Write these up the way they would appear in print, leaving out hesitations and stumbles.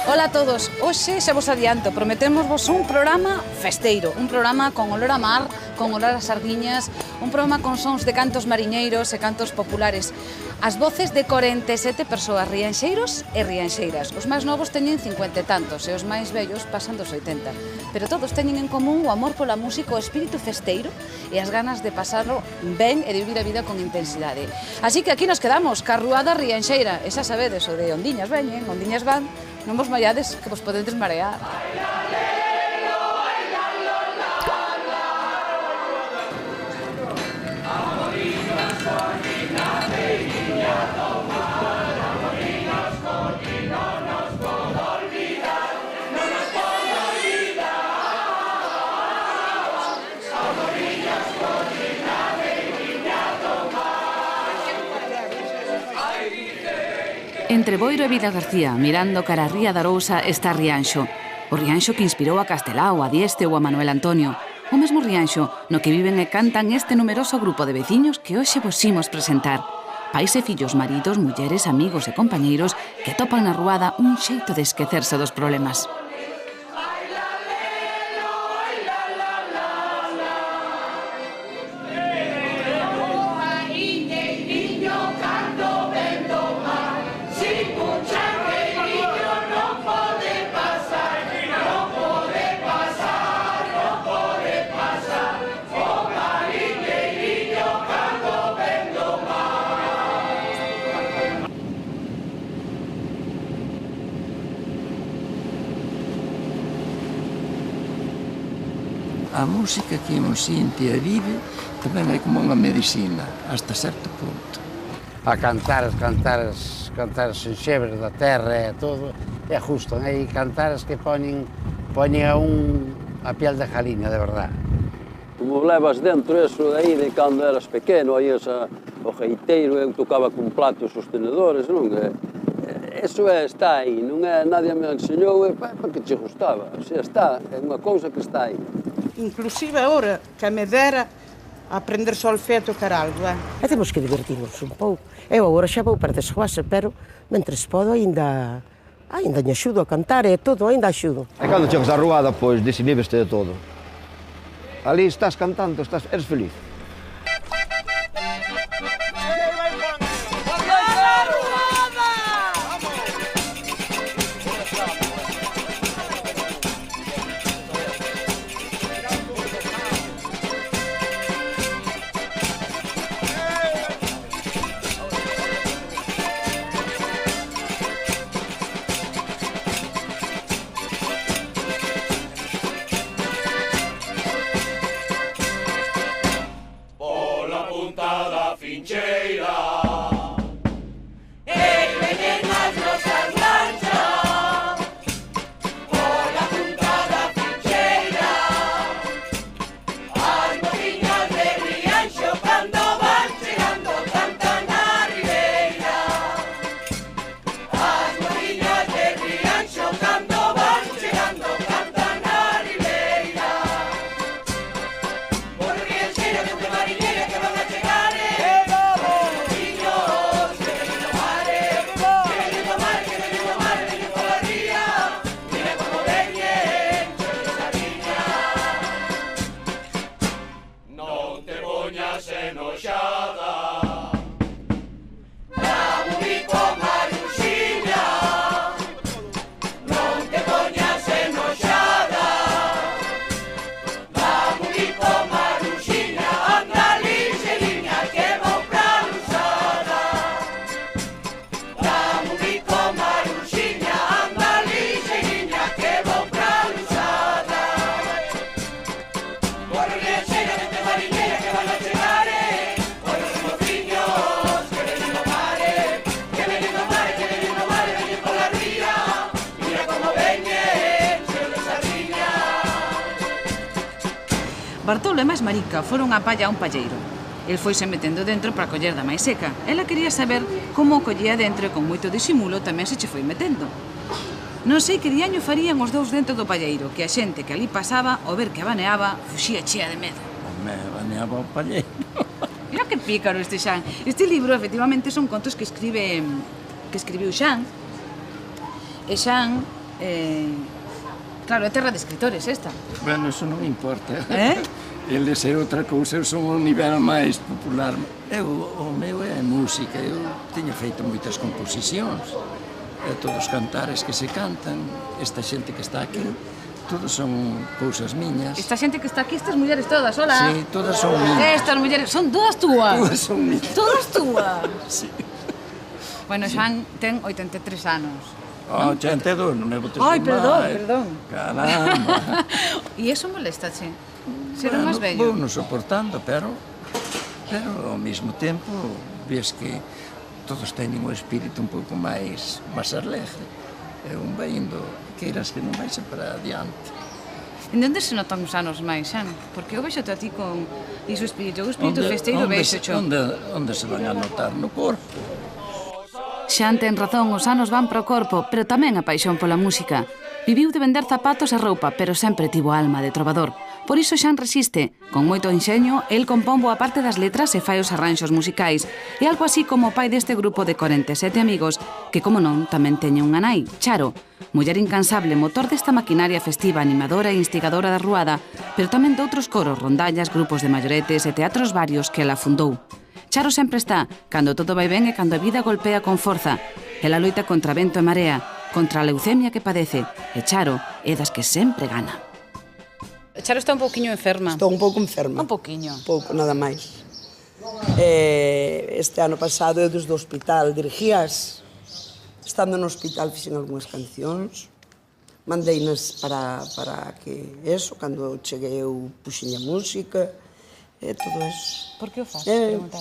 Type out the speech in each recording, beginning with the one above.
Ola a todos, hoxe xa vos adianto, prometémosvos un programa festeiro, un programa con olor a mar, con olor a sardiñas, un programa con sons de cantos mariñeiros e cantos populares. As voces de 47 persoas, rianxeiros e rianxeiras. Os máis novos teñen 50 e tantos e os máis vellos pasan dos 80. Pero todos teñen en común o amor pola música, o espírito festeiro e as ganas de pasarlo ben e de vivir a vida con intensidade. Así que aquí nos quedamos, carruada rianxeira. E xa sabedes, o de ondiñas veñen, ondiñas van, non vos maiades que vos podedes marear. Entre Boiro e Vila García, mirando cara a Ría da Arousa, está Rianxo. O Rianxo que inspirou a Castelao, a Dieste ou a Manuel Antonio. O mesmo Rianxo no que viven e cantan este numeroso grupo de veciños que hoxe vos imos presentar. Pais e fillos, maridos, mulleres, amigos e compañeiros que topan na ruada un xeito de esquecerse dos problemas. A música que imos xente vive tamén é como unha medicina, hasta certo punto. A cantares xenxebres da terra e todo, é justo, hai cantares que poñen a piel de jalina, de verdad. Como levas dentro eso de aí de cando eras pequeno, aí o geiteiro, eu tocaba con platos sostenedores, non? Eso está aí, non é, nadie me enseñou, porque te gustaba, o sea, está, é unha cousa que está aí. Inclusive agora, que me dera aprender solfeo a tocar algo, E temos que divertirnos un pouco. Eu agora xa vou para desguase, pero mentres podo ainda me axudo a cantar e todo, ainda axudo. E cando chegas á ruada, pois desinhibeste de todo. Ali estás cantando, eres feliz. Bartolo e máis Marica foron á palla a un palleiro. El foise metendo dentro para coller da máis seca. Ela quería saber como o collía dentro e con moito disimulo tamén se che foi metendo. Non sei que diaño farían os dous dentro do palleiro, que a xente que ali pasaba, ao ver que abaneaba, fuxía chea de medo. Me abaneaba o palleiro. Mira que pícaro este Xan. Este libro, efectivamente, son contos que escribiu Xan. E Xan Claro, é terra de escritores esta. Bueno, eso non importa. Eles é outra cousa, eu son un nivel máis popular. O meu é música, eu teño feito moitas composicións. Todos os cantares que se cantan, esta xente que está aquí, todos son cousas miñas. Esta xente que está aquí, estas mulleres todas, hola. Sí, todas son miñas. Estas mulleres, son todas túas. Todas son miñas. Todas túas. Sí. Bueno, Xan ten 83 anos. 82, non me botes Ai, de perdón, máis. perdón. Caramba. E iso molesta, che? Ser o máis vello. Vou non soportando, pero ao mesmo tempo ves que todos teñen o espírito un pouco máis alegre. É un veindo, queiras que non vai ser para adiante. En onde se notan os anos máis, Xan? Porque eu vexote a ti con iso espírito, o espírito festeiro vexocho. Onde se van a notar? No corpo. Xan ten razón, os anos van pro corpo, pero tamén a paixón pola música. Viviu de vender zapatos e roupa, pero sempre tivo alma de trovador. Por iso Xan resiste. Con moito enxeño, el compón boa parte das letras e fai os arranxos musicais. É algo así como o pai deste grupo de 47 amigos, que, como non, tamén teña unha nai, Charo, muller incansable, motor desta maquinaria festiva, animadora e instigadora da ruada, pero tamén de outros coros, rondallas, grupos de maioretes e teatros varios que ela fundou. Charo sempre está, cando todo vai ben e cando a vida golpea con forza. Ela loita contra vento e marea, contra a leucemia que padece, e Charo é das que sempre gana. Charo está un pouquiño enferma. Estou un pouco enferma. Un pouquiño. Pouco, nada máis. Este ano pasado eu desde o hospital dirigías. Estando no hospital fixen algunhas cancións. Mandeinas para que eso, cando cheguei eu puxen a música. E todo eso. Por que o faz?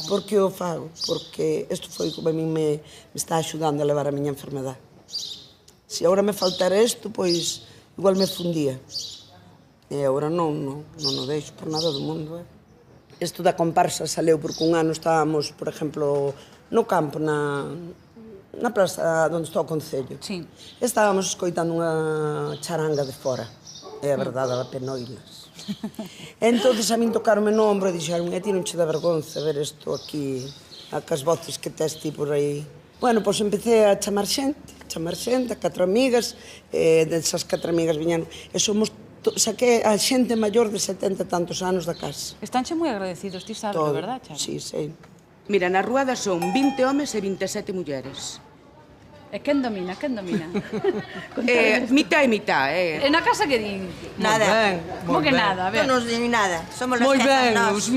Por que o fago? Porque isto foi como a mí me está axudando a levar a miña enfermedade. Se agora me faltara isto, pois igual me fundía. E agora non o deixo por nada do mundo. Isto da comparsa saleu porque un ano estábamos, por exemplo, no campo, na plaza onde está o Concello. Sí. Estábamos escoitando unha charanga de fora. É a verdade, a pena oílas. Entón, a min tocaronme no ombro e dixeron, ti non che dá vergonza ver isto aquí, as voces que tes ti por aí. Bueno, pois empecé a chamar xente, a 4 amigas, desas 4 amigas viñeron, e saqué a xente maior de 70 e tantos anos da casa. Estánche moi agradecidos, ti sabes, verdad, Charo? Sí, sei. Mira, na ruada son 20 homes e 27 mulleres. E quen domina, quen domina? Mitad e mitad, E na casa que din? Nada. Como que nada? A ver. Non nos din nada. Somos Moi las ben, jefas, os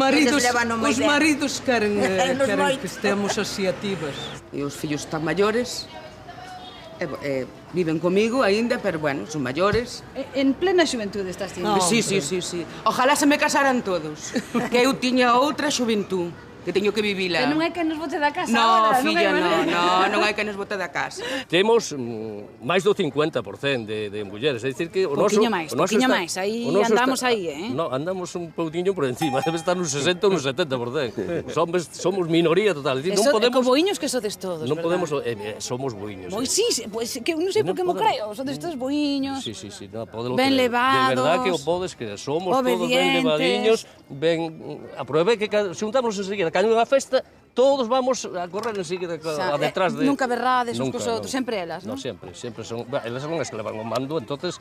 maridos queren que estemos así ativas. E os fillos están maiores, viven comigo aínda, pero bueno, son maiores. En plena xuventude estás ti? Sí. Ojalá se me casaran todos, que eu tiña outra xuventud. Que teño que vivila. Que non hai que nos bote da casa no, agora. Filla, non hai que nos bote da casa. Temos máis do 50% de mulleres, é dicir que o noso... Poquinho máis, aí andamos aí, No, andamos un pouquinho por encima, debe estar nos 60 ou nos 70%. Os homes somos minoría total, non podemos... Como boiños que sodes todos, non verdad? podemos, somos boiños. Sí, pues que non sei por que mo creo, sodes todos boiños. Sí, podelo ben levados. De verdad que o podes creer, somos todos ben levadiños, ben... Aprove que xuntamos enseguida, cando unha festa, todos vamos a correr enseguida a detrás de... Nunca berrades uns cos outros, sempre elas, non? Non, sempre son... Elas son as que levan o mando, entonces,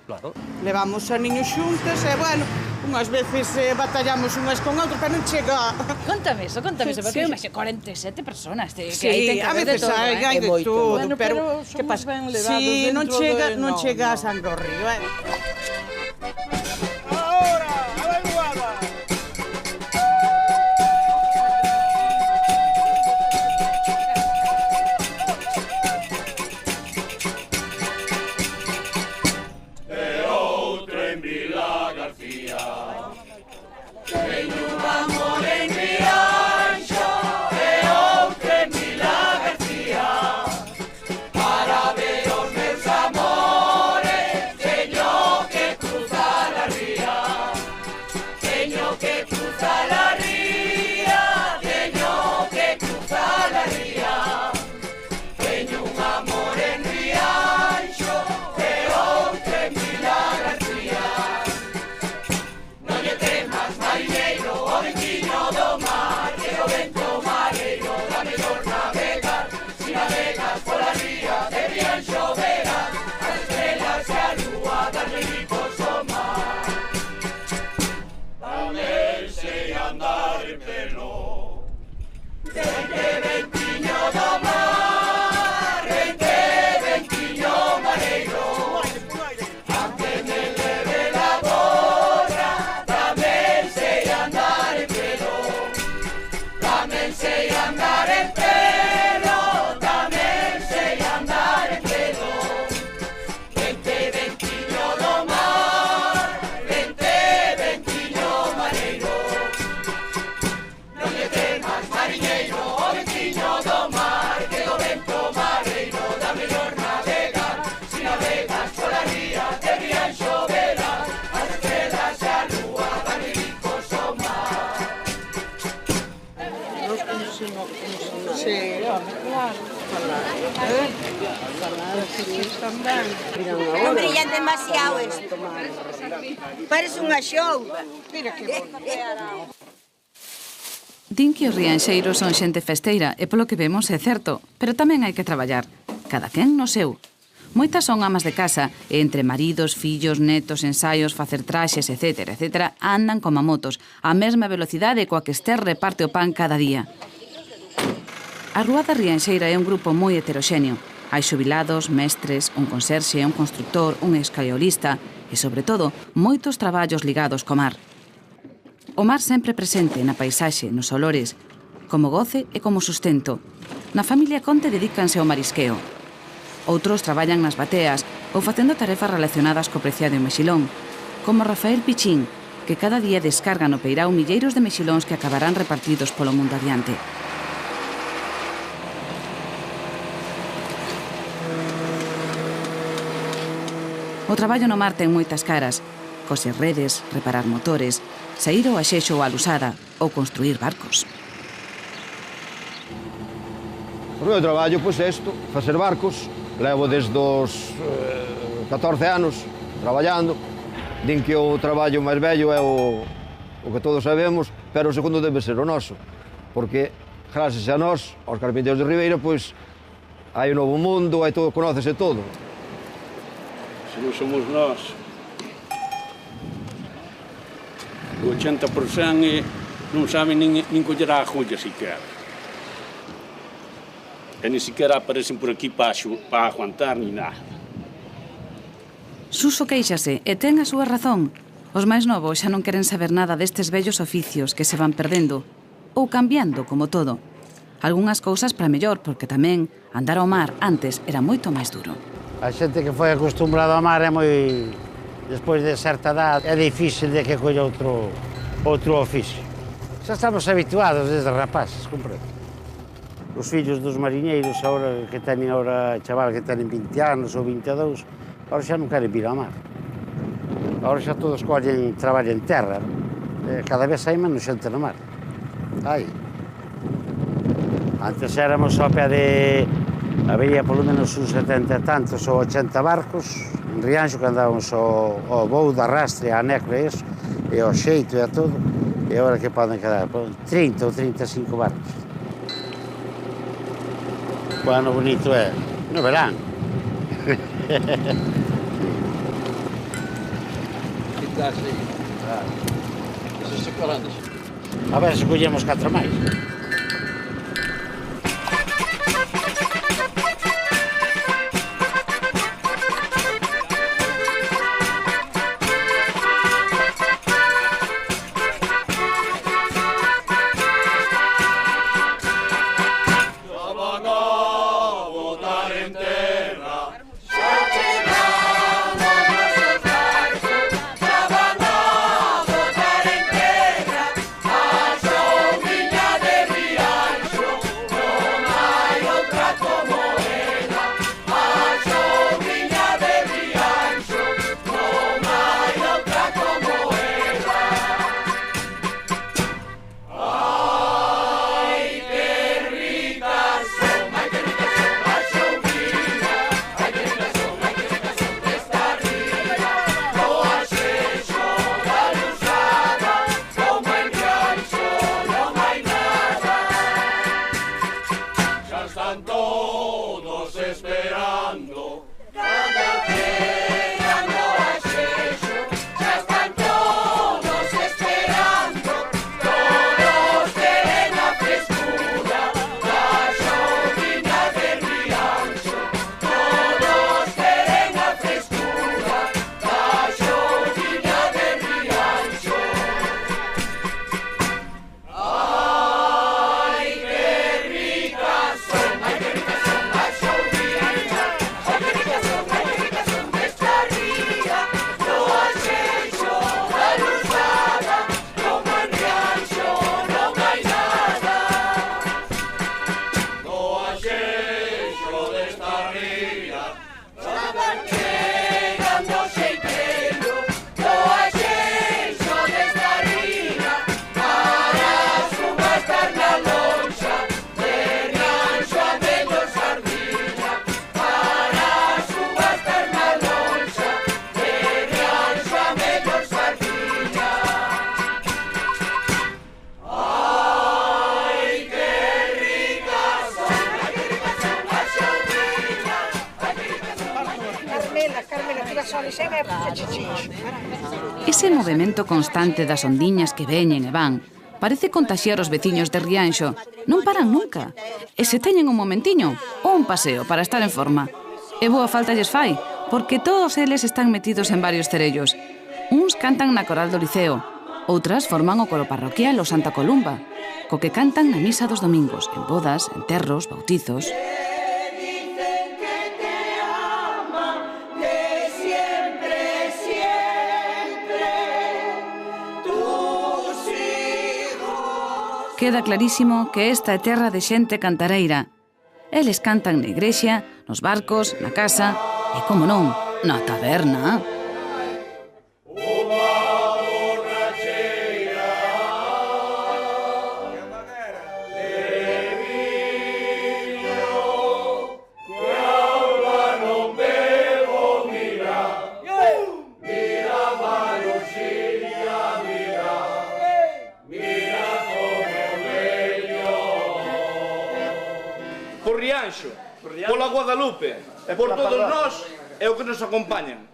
claro. Levamos a niños xuntas e, bueno, unhas veces batallamos unhas con outras, pero non chega... Contame eso, porque eu me xe 47 personas, que sí, aí ten que haber de todo, hai de todo, bueno, pero somos ben levados dentro de... non chega a sangre ao río, Para ver os meus amores, Señor. Non brillan demasiado esto. Parece unha xouba. Mira que bonito. Din que os rianxeiros son xente festeira e polo que vemos é certo, pero tamén hai que traballar, cada quen no seu. Moitas son amas de casa e entre maridos, fillos, netos, ensaios, facer traxes, etc., andan como a motos, á mesma velocidade coa que Esther reparte o pan cada día. A Rúa da Rianxeira é un grupo moi heteroxéneo. Hai xubilados, mestres, un conserxe, un constructor, un escaiolista e, sobre todo, moitos traballos ligados co mar. O mar sempre presente na paisaxe, nos olores, como goce e como sustento. Na familia Conte dedícanse ao marisqueo. Outros traballan nas bateas ou facendo tarefas relacionadas co preciado mexilón, como Rafael Pichín, que cada día descarga no peirao milleiros de mexilóns que acabarán repartidos polo mundo adiante. O traballo no mar ten moitas caras: coser redes, reparar motores, sair ao axexo ou a lusada ou construir barcos. O meu traballo, pois, é isto, facer barcos. Levo desde os 14 anos traballando. Din que o traballo máis bello é o que todos sabemos, pero o segundo debe ser o noso, porque, gracias a nós, aos carpinteiros de Ribeira, pois, hai un novo mundo, hai todo, conócese todo. Se non somos nós, o 80% non saben nin coller a agulha siquera. E ni siquiera aparecen por aquí para aguantar ni nada. Suso queixase e ten a súa razón. Os máis novos xa non queren saber nada destes vellos oficios que se van perdendo ou cambiando, como todo. Algúnas cousas para mellor, porque tamén andar ao mar antes era moito máis duro. A xente que foi acostumbrada ao mar é moi... Despois de certa edad é difícil de que colla outro oficio. Xa estamos habituados desde rapaces, comprendo. Os fillos dos mariñeiros, agora que teñen chaval que teñen 20 anos ou 22, agora xa non queren vir ao mar. Agora xa todos collen traballo en terra. Cada vez hai menos xente no mar. Hai. Antes éramos ao pé de... Había polo menos uns 70 e tantos ou 80 barcos en Rianxo que andábamos ao voo da rastre, a necra e eso, e ao xeito e a todo. E agora que poden quedar? 30 ou 35 barcos. Bueno, bonito é no verán. A ver se collemos 4 máis. Ese movimento constante das ondiñas que veñen e van parece contaxiar os veciños de Rianxo. Non paran nunca. E se teñen un momentiño, ou un paseo para estar en forma. E boa falta lles fai, porque todos eles están metidos en varios cerellos. Uns cantan na coral do Liceo, outras forman o coro parroquial o Santa Columba, co que cantan na misa dos domingos, en bodas, enterros, bautizos. Queda clarísimo que esta é terra de xente cantareira. Eles cantan na igrexa, nos barcos, na casa e, como non, na taberna. Por Rianxo, pola Guadalupe e por todos nós é o que nos acompañan.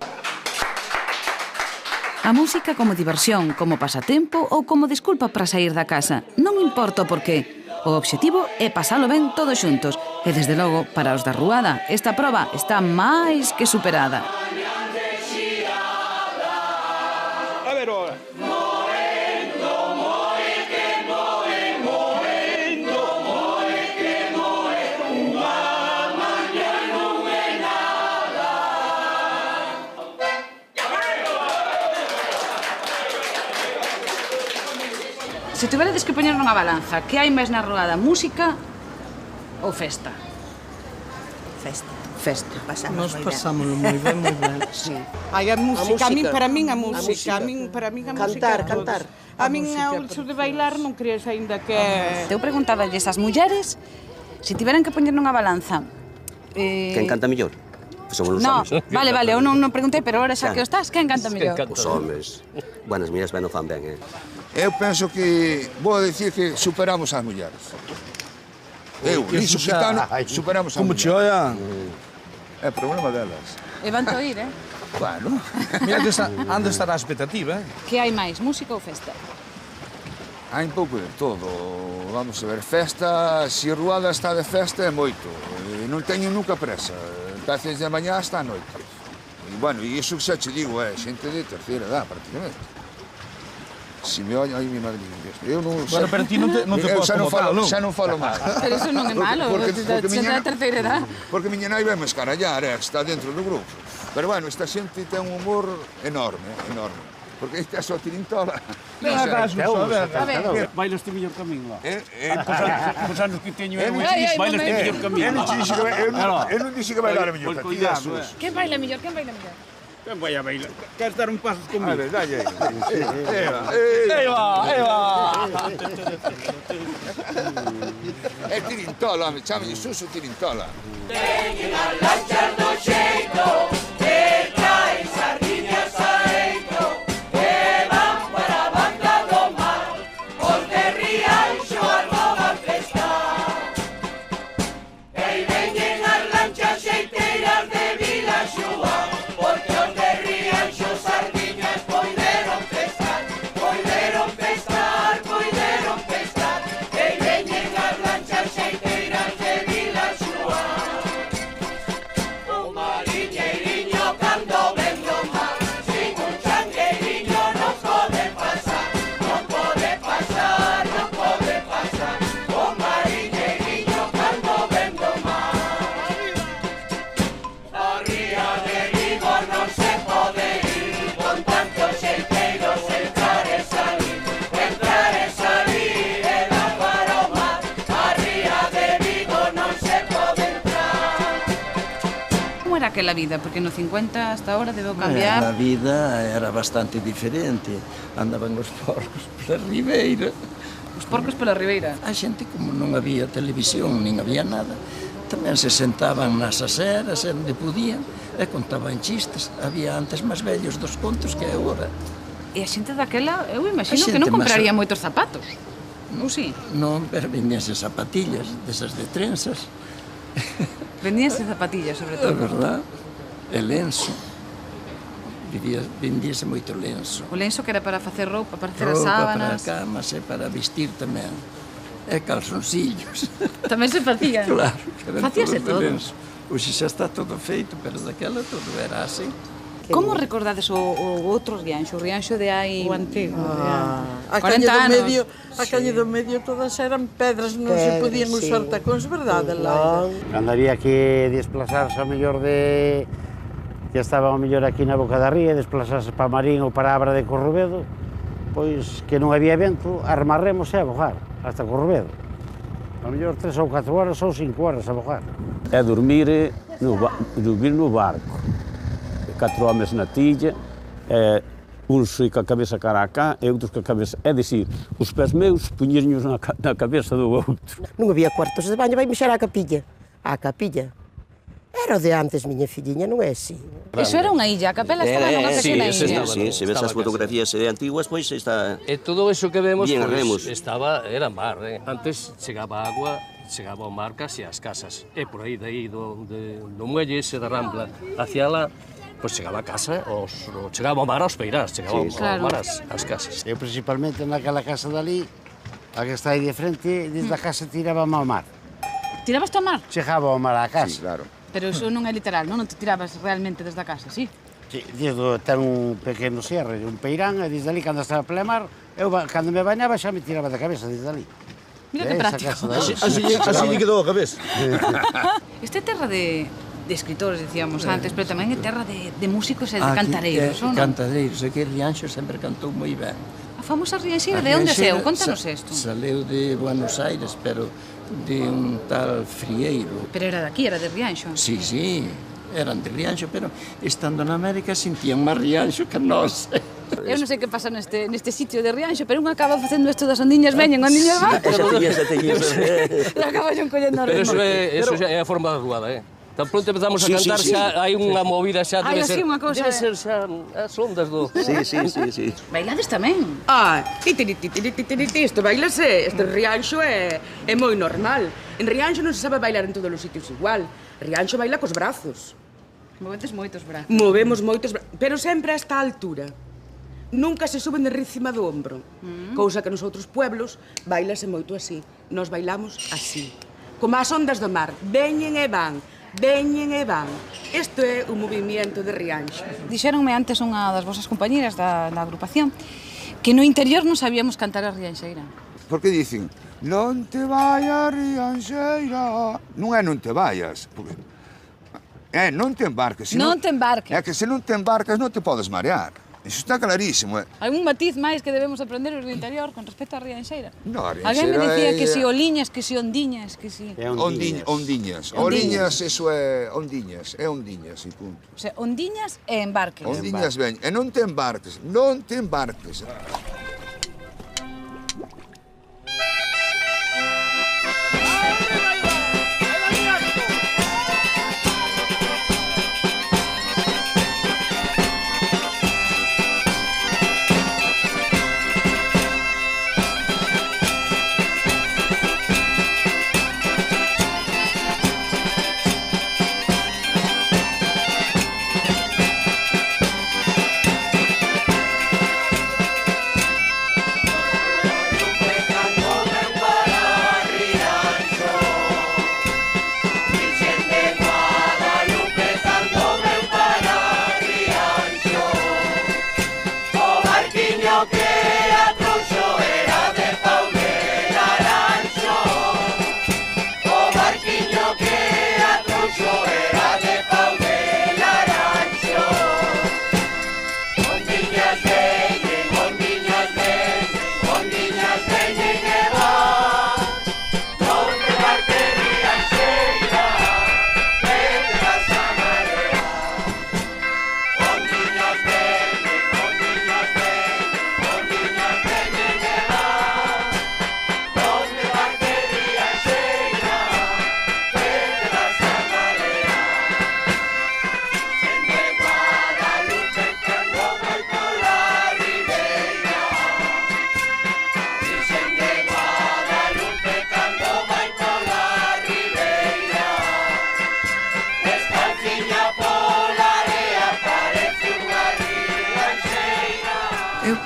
A música como diversión, como pasatempo ou como desculpa para sair da casa. Non importa o porqué. O obxectivo é pasalo ben todos xuntos. E, desde logo, para os da Ruada, esta proba está máis que superada. A ver, ora. Se tuveredes que poñer nunha balanza, que hai máis na Ruada, música ou festa? Festa. Festa. Nos pasámoslo moi ben, moi ben. Sí. Ai, a música, para min a A música. Cantar. A min o hecho de bailar non crees aínda que... Eu preguntaballes ás mulleres se tiveran que poñer nunha balanza. Quen canta mellor? Somos os No, homes. vale, eu non preguntei, pero agora xa que o estás, quen canta mellor? Os homes. Bueno, as miñas ben non fan ben, Eu penso que, vou dicir que superamos as mulleres. Eu, Liso Quitano, superamos as mulleres. Como che oia? É problema delas. E van to ir, Bueno. Mira que ando estar á expectativa, Que hai máis, música ou festa? Hai un pouco de todo. Vamos a ver, festa, se Ruada está de festa é moito. Non teño nunca presa. Empezas de mañá hasta a noite. E, bueno, e iso que xa che digo, é xente de terceira edad, prácticamente. Se me ollan, aí mi madrinha. Eu non... Bueno, pero ti non te podes como tal, non? Xa non falo mal. Pero iso non é malo, xente da terceira edad. Porque miña nai vai me escarallar, está dentro do grupo. Pero, bueno, esta xente ten un humor enorme, enorme. Porque esta é só tirintola. Ven acá, Suso, a ver. Bailas ti mellor que a min, lá. Pos anos que teño eu, bailas ti mellor que a min. Eu non dixo que bailara mellor que ti, Jesús. Quen baila mellor, quen baila mellor? Quen vai a bailar? Queres dar un paso comigo? A ver, dalle aí. Eva! É tirintola, home, chámelle Suso tirintola. Veñen as lanchas do xeito, que traen sardiñas a eito, que van para a banda do mar, os de Rianxo arroban festar. E veñen as lanchas xeiteiras de Vila Xoán, porque os de Rianxo sardiñas poideron pescar, poideron pescar, poideron pescar. E veñen as lanchas xeiteiras de Vila Xoán. O mariñeiriño cando ven do mar, sin un changueiriño non pode pasar, non pode pasar, non pode pasar. O mariñeiriño cando ven do mar. A ría de Vigo non se pode ir, con tantos xeiteiros entrar e salir, e dar para o mar. A ría de Vigo non se pode entrar. Como era aquela vida? Porque no 50 hasta ahora debeu cambiar. A vida era bastante diferente. Andaban os porcos pola ribeira. Os porcos pola ribeira? A xente, como non había televisión, nin había nada, tamén se sentaban nas aseras, onde podían, e contaban chistes. Había antes máis vellos dos contos que agora. E a xente daquela, eu imagino que non compraría moitos zapatos. Ou si? Non, pero vendíanse zapatillas, desas de trenzas. Vendíanse zapatillas, sobre É todo. verdad. E lenço. vendíase moito lenço. O lenço que era para facer roupa, para facer as sábanas. Para camas e para vestir tamén. E calzoncillos. Tamén se facía. Claro. Facíase todo. Hoxe xa está todo feito, pero daquela todo era así. Como recordades o outro Rianxo? O Rianxo de hai... O antigo. A calle do medio todas eran pedras, non se podían usar tacóns, verdade, Laia? Cando había que desplazarse ao mellor de... que estaba ao mellor aquí na boca da ría, desplazarse para Marín ou para Abra de Corrubedo, pois que non había vento, armarremos e a bojar, hasta Corrubedo. Ao mellor 3 ou 4 horas ou 5 horas a bojar. É dormir no barco. 4 homes na tilla, uns ca cabeza cara a cá e outros ca cabeza... É dicir, os pés meus puñernos na cabeza do outro. Non había cuartos de baño, vai mexer á capilla. Á capilla. Era o de antes, miña filliña, non é así. Iso era unha illa, a capela estaba nunha pequena illa. Sí, se ves as fotografías antiguas, pois está... E todo eso que vemos, pois, era mar. Antes chegaba agua, chegaba ao mar casi ás casas. E por aí, daí, do muelle ese da Rambla, hacia lá, pois chegaba a casa, chegaba ao mar aos peirás, chegaba ao mar ás casas. Eu principalmente naquela casa dali, a que está aí de frente, desde a casa tirábamos ao mar. Tirabas ao mar? Chegaba ao mar á casa. Sí, claro. Pero iso non é literal, non te tirabas realmente desde a casa, sí? Sí, ten un pequeno serre, un peirán, e desde ali, cando estaba pela mar, eu, cando me bañaba, xa me tiraba da cabeza desde ali. Mira que práctico. Así lle quedou a cabeza. Esta é terra de escritores, dicíamos antes, pero tamén é terra de músicos e de cantareiros, non? Cantareiros, é que Rianxo sempre cantou moi ben. A famosa Rianxeira, de onde seu? Contanos isto. Saleu de Buenos Aires, pero de un tal Frieiro. Pero era daqui, era de Rianxo. Sí, eran de Rianxo, pero estando na América sentían máis Rianxo que nós. Eu non sei que pasa neste sitio de Rianxo, pero un acaba facendo isto das ondiñas veñen, ondiñas van. Xa teñías. E acaba yo collendo a Pero eso xa é a forma da ruada, Tan pronto empezamos a cantar, xa hai unha movida, xa debe ser... Debe ser xa as ondas do... Sí. Bailades tamén? Isto bailase, este Rianxo é moi normal. En Rianxo non se sabe bailar en todos os sitios igual. Rianxo baila cos brazos. Movedes moitos brazos. Movemos moitos brazos, pero sempre a esta altura. Nunca se suben de ricima do ombro. Cousa que nos outros pueblos bailase moito así. Nos bailamos así. Como as ondas do mar. Veñen e van. Veñen e van. Isto é o movimento de Rianxo. Dixéronme antes unha das vosas compañeras da agrupación que no interior non sabíamos cantar a Rianxeira. Porque dicen, non te vayas, Rianxeira. Non é non te vayas. Non te embarques. Non te embarques. É que se non te embarcas non te podes marear. Iso está clarísimo, Hai un matiz máis que debemos aprender os do interior con respecto á Rianxeira. No, a Rianxeira alguén me dicía que si oliñas, que si ondiñas, que si... Ondiñas. Oliñas, eso é ondiñas, e punto. O sea, ondiñas e embarques. Ondiñas ven, e non te embarques, non te embarques.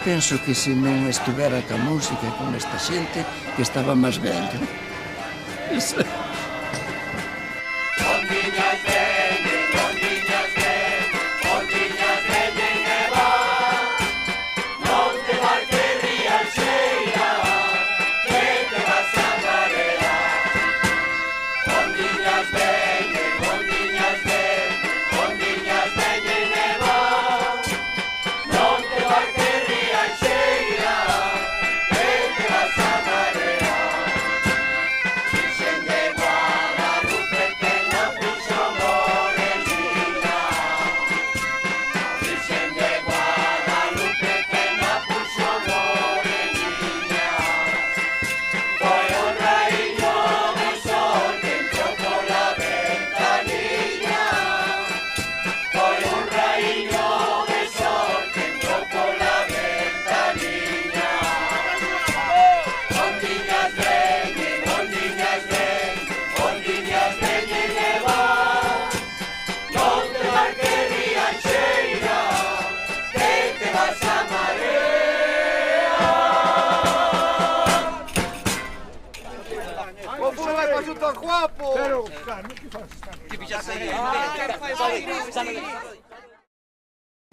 penso que se non estuvera ca música e con esta xente, que estaba máis vello.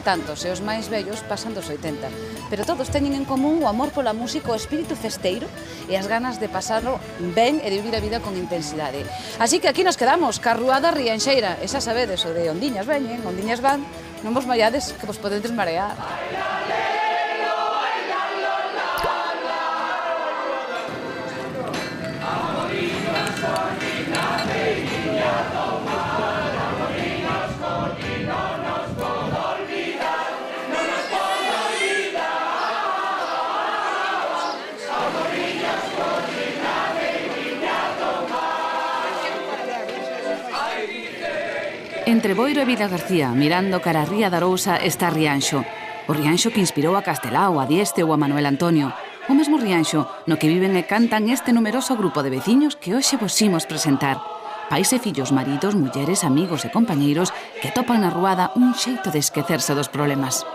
Tantos e os máis vellos pasan dos 80, pero todos teñen en común o amor pola música, o espírito festeiro e as ganas de pasarlo ben e de vivir a vida con intensidade. Así que aquí nos quedamos, ca Ruada Rianxeira, e xa sabedes, o de ondiñas veñen, ondiñas van, non vos maiades que vos podedes marear. Entre Boiro e Vida García, mirando cara a Ría da Arousa, está Rianxo. O Rianxo que inspirou a Castelao, a Dieste ou a Manuel Antonio. O mesmo Rianxo no que viven e cantan este numeroso grupo de veciños que hoxe vos imos presentar. Pais e fillos, maridos, mulleres, amigos e compañeiros que topan na Ruada un xeito de esquecerse dos problemas.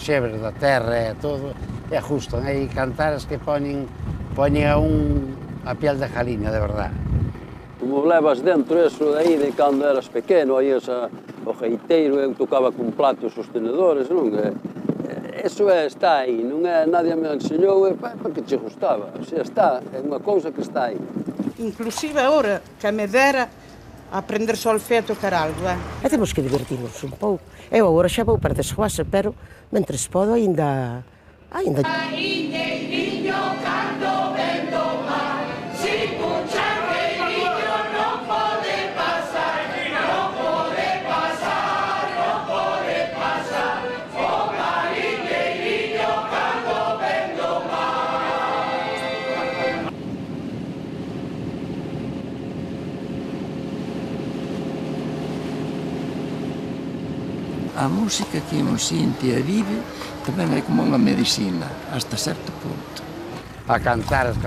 Xebres da terra e todo, é justo, hai cantares que poñen a piel de Jaliña, de verdade. Como levas dentro eso aí de cando eras pequeno, aí o geiteiro, eu tocaba con platos sostenedores, non? Eso está aí, non é nadie me enseñou, porque che gustaba, o sea, está, é unha cousa que está aí. Inclusive agora, que me dera aprender solfeo a tocar algo, E temos que divertirnos un pouco. Eu agora xa vou para desguase, pero mentres podo aínda... A música que un sinte e vive tamén é como unha medicina, hasta certo punto. A cantares.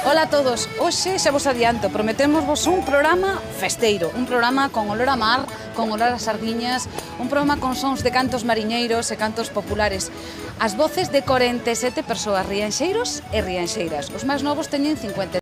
Ola a todos, hoxe xa vos adianto, prometémosvos un programa festeiro, un programa con olor a mar, con olor a sardiñas, un programa con sons de cantos mariñeiros e cantos populares. As voces de 47 persoas rianxeiros e rianxeiras, os máis novos teñen 50.